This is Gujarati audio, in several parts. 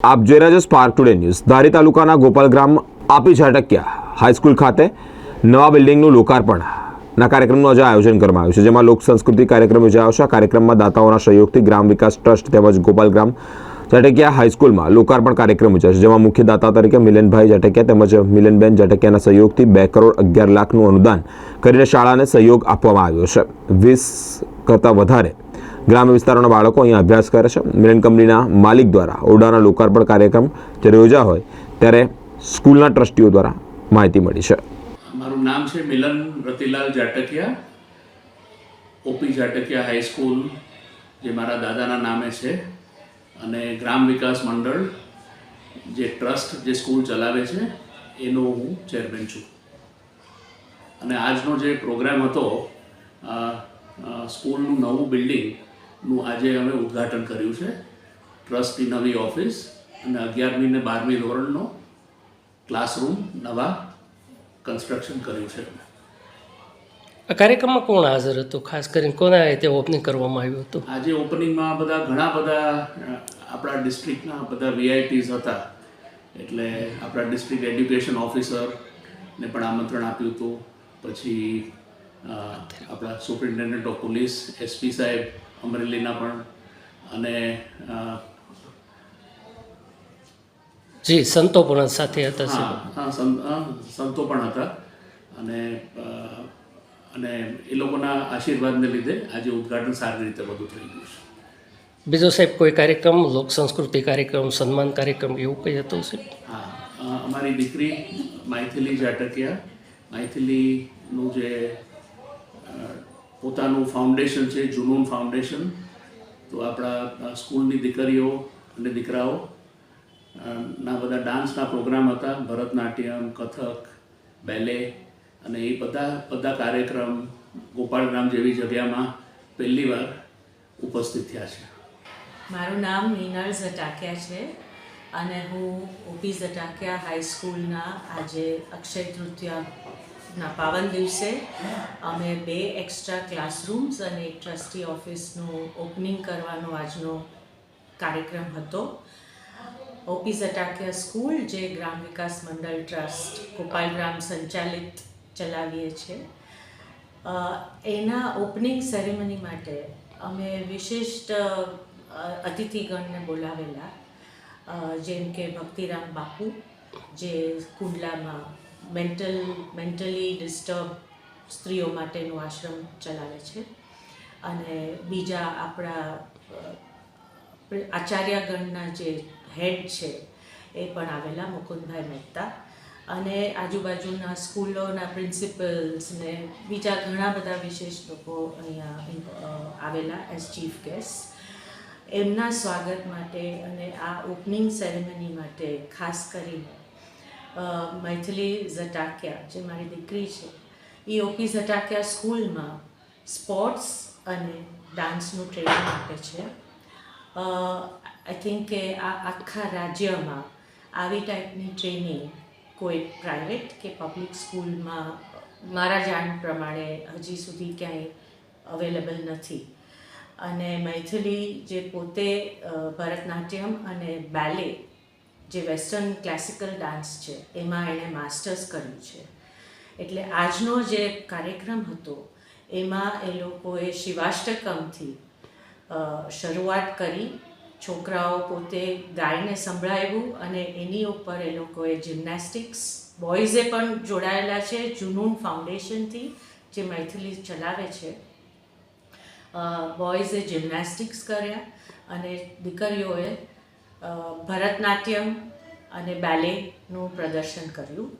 આપ જોઈ રહ્યા છો સ્પાર્ક ટુડે ન્યૂઝ। ધારી તાલુકાના ગોપાલગ્રામ આપી ઝાટકિયા હાઈસ્કૂલ ખાતે નવા બિલ્ડિંગનું લોકાર્પણના કાર્યક્રમનું આજે આયોજન કરવામાં આવ્યું છે, જેમાં લોક સંસ્કૃતિ કાર્યક્રમ યોજાયો છે। આ કાર્યક્રમમાં દાતાઓના સહયોગથી ગ્રામ વિકાસ ટ્રસ્ટ તેમજ ગોપાલગ્રામ ઝાટકિયા હાઈસ્કૂલમાં લોકાર્પણ કાર્યક્રમ યોજાશે, જેમાં મુખ્ય દાતા તરીકે મિલનભાઈ ઝાટકિયા તેમજ મિલનબેન ઝાટકિયાના સહયોગથી 2 કરોડ 11 લાખનું અનુદાન કરીને શાળાને સહયોગ આપવામાં આવ્યો છે। 20 કરતાં વધારે ગ્રામ્ય વિસ્તારોના બાળકો અહીંયા અભ્યાસ કરે છે। મિલન કંપનીના માલિક દ્વારા ઓરડાના લોકાર્પણ કાર્યક્રમ જ્યારે યોજાયો હોય ત્યારે સ્કૂલના ટ્રસ્ટીઓ દ્વારા માહિતી મળી છે। મારું નામ છે મિલન રતિલાલ ઝાટકિયા। ઓપી ઝાટકિયા હાઈસ્કૂલ જે મારા દાદાના નામે છે અને ગ્રામ વિકાસ મંડળ જે ટ્રસ્ટ જે સ્કૂલ ચલાવે છે એનો હું ચેરમેન છું। અને આજનો જે પ્રોગ્રામ હતો સ્કૂલનું નવું બિલ્ડિંગનું આજે અમે ઉદ્ઘાટન કર્યું છે। ટ્રસ્ટની નવી ઓફિસ અને 11મી ને 12મી ધોરણનો ક્લાસરૂમ નવા કન્સ્ટ્રક્શન કર્યું છે। આ કાર્યક્રમમાં કોણ હાજર હતું, ખાસ કરીને કોના રીતે ઓપનિંગ કરવામાં આવ્યું હતું? આજે ઓપનિંગમાં ઘણા બધા આપણા ડિસ્ટ્રિક્ટના બધા વીઆઈપીઝ હતા, એટલે આપણા ડિસ્ટ્રિક્ટ એડ્યુકેશન ઓફિસરને પણ આમંત્રણ આપ્યું હતું। પછી આપણા સુપ્રિન્ટેન્ડન્ટ ઓફ પોલીસ એસપી સાહેબ અમરેલીના પણ, અને જી સંતો પણ સાથે હતા। સંતો પણ હતા અને એ લોકોના આશીર્વાદને લીધે આજે ઉદ્ઘાટન સારી રીતે બધું થઈ ગયું છે। બીજો સાહેબ કોઈ કાર્યક્રમ, લોક સંસ્કૃતિ કાર્યક્રમ, સન્માન કાર્યક્રમ એવું કંઈ હતું સાહેબ? અમારી દીકરી માઇથિલી ઝાટકિયા, માઇથિલીનું જે પોતાનું ફાઉન્ડેશન છે જુનૂન ફાઉન્ડેશન, તો આપણા સ્કૂલની દીકરીઓ અને દીકરાઓ ના બધા ડાન્સના પ્રોગ્રામ હતા, ભરતનાટ્યમ, કથક, બેલે, અને એ બધા કાર્યક્રમ ગોપાલગ્રામ જેવી જગ્યામાં પહેલીવાર ઉપસ્થિત થયા છે। મારું નામ મીનળ ઝટાકિયા છે અને હું ઓપી ઝટાકિયા હાઈસ્કૂલના આજે અક્ષય તૃતીયાના પાવન દિવસે અમે 2 એક્સ્ટ્રા ક્લાસરૂમ્સ અને એક ટ્રસ્ટી ઓફિસનું ઓપનિંગ કરવાનો આજનો કાર્યક્રમ હતો। ઓપી ઝટાકિયા સ્કૂલ જે ગ્રામ વિકાસ મંડળ ટ્રસ્ટ ગોપાલગ્રામ સંચાલિત ચલાવીએ છીએ, એના ઓપનિંગ સેરેમની માટે અમે વિશિષ્ટ અતિથિગણને બોલાવેલા, જેમ કે ભક્તિરામ બાપુ જે કુંડલામાં મેન્ટલી ડિસ્ટર્બ સ્ત્રીઓ માટેનું આશ્રમ ચલાવે છે, અને બીજા આપણા આચાર્યગણના જે હેડ છે એ પણ આવેલા, મુકુંદભાઈ મહેતા, અને આજુબાજુના સ્કૂલોના પ્રિન્સિપલ્સ ને બીજા ઘણા બધા વિશેષ લોકો અહીંયા આવેલા એઝ ચીફ ગેસ્ટ। એમના સ્વાગત માટે અને આ ઓપનિંગ સેરેમની માટે ખાસ કરીને મૈથિલી ઝટાકિયા જે મારી દીકરી છે એ ઓપી ઝટાકિયા સ્કૂલમાં સ્પોર્ટ્સ અને ડાન્સનું ટ્રેનિંગ આપે છે। આઈ થિંક કે આ આખા રાજ્યમાં આવી ટાઈપની ટ્રેનિંગ કોઈ પ્રાઇવેટ કે પબ્લિક સ્કૂલમાં મારા જાણ પ્રમાણે હજી સુધી ક્યાંય અવેલેબલ નથી। અને મૈથિલી જે પોતે ભરતનાટ્યમ અને બેલે જે વેસ્ટર્ન ક્લાસિકલ ડાન્સ છે એમાં એણે માસ્ટર્સ કર્યું છે, એટલે આજનો જે કાર્યક્રમ હતો એમાં એ લોકોએ શિવાષ્ટકમથી શરૂઆત કરી, છોકરાઓ પોતે ગાઈને સંભળાવ્યું અને એની ઉપર એ લોકોએ જિમ્નેસ્ટિક્સ, બોયઝે પણ જોડાયેલા છે જુનૂન ફાઉન્ડેશનથી જે મૈથિલી ચલાવે છે। બોયઝે જિમ્નેસ્ટિક્સ કર્યા અને દીકરીઓએ ભરતનાટ્યમ અને બેલેનું પ્રદર્શન કર્યું।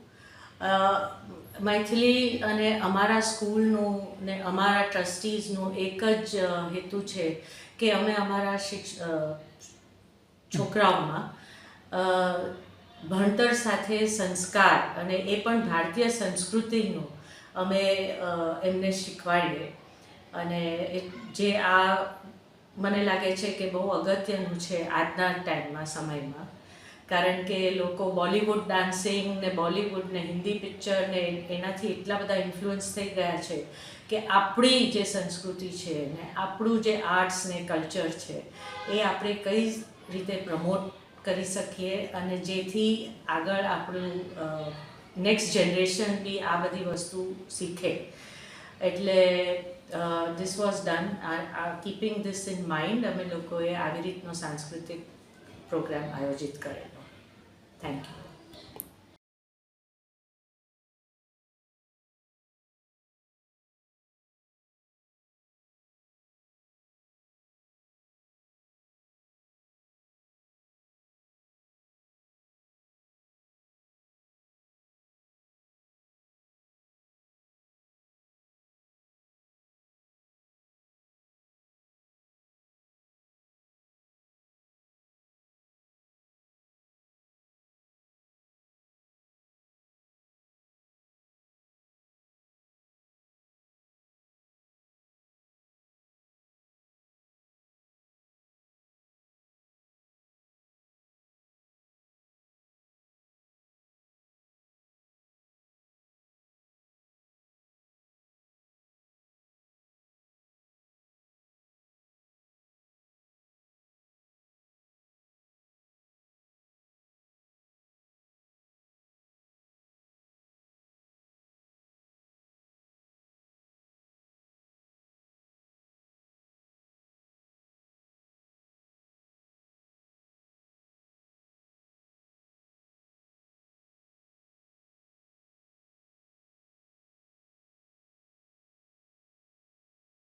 મૈથિલી અને અમારા સ્કૂલનું ને અમારા ટ્રસ્ટીઝનું એક જ હેતુ છે કે અમે અમારા છોકરાઓમાં ભણતર સાથે સંસ્કાર અને એ પણ ભારતીય સંસ્કૃતિનું અમે એમને શીખવાડીએ, અને જે આ મને લાગે છે કે બહુ અગત્યનું છે આજના ટાઈમમાં, સમયમાં, કારણ કે લોકો બોલિવૂડ ડાન્સિંગ ને બોલિવૂડ ને હિન્દી પિક્ચર ને એનાથી એટલા બધા ઇન્ફ્લુઅન્સ થઈ ગયા છે કે આપણી જે સંસ્કૃતિ છે ને આપણું જે આર્ટ્સ ને કલ્ચર છે એ આપણે કઈ રીતે પ્રમોટ કરી શકીએ અને જેથી આગળ આપણું નેક્સ્ટ જનરેશન બી આ બધી વસ્તુ શીખે. એટલે this was done keeping this in mind અમે લોકોએ આવી રીતનો સાંસ્કૃતિક પ્રોગ્રામ આયોજિત કરેલો. Thank you.